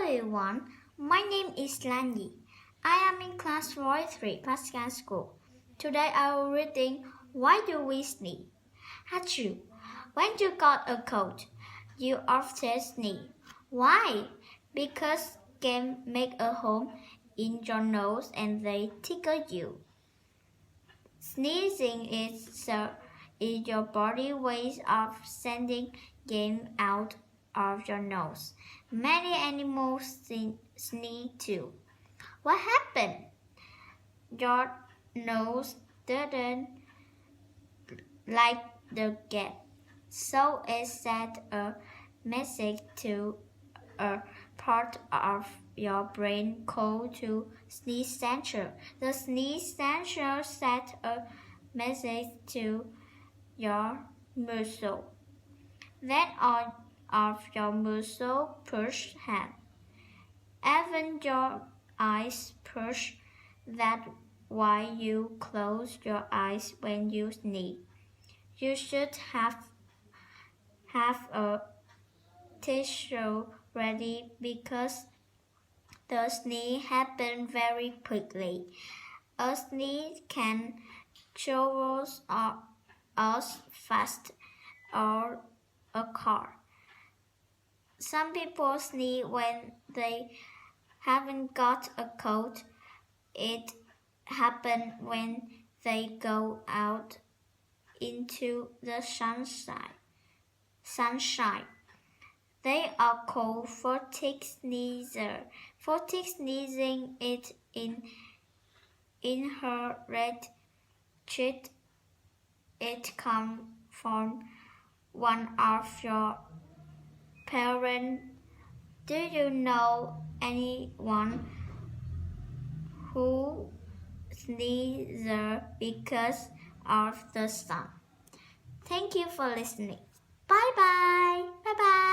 everyone, my name is Lanyi. I am in class 43, Pascal School. Today I will reading Why Do We Sneeze? Achoo! When you got a cold, you often sneeze. Why? Because can make a home in your nose and they tickle you. Sneezing is your body way of sending germs out of your nose. Many animals sneeze too. What happened? Your nose didn't like the gas, so it sent a message to a part of your brain called to sneeze center. The sneeze center sent a message to your muscle. Then all of your muscle push hand. Even your eyes push. That's why you close your eyes when you sneeze. You should have a tissue ready because the sneeze happens very quickly. A sneeze can travel us fast or a car. Some people sneeze when they haven't got a cold. It happens when they go out into the sunshine. They are called photic sneezer. Photic sneezing is inherent. It comes from one of your parents. Do you know anyone who sneezes because of the sun? Thank you for listening. Bye bye. Bye bye.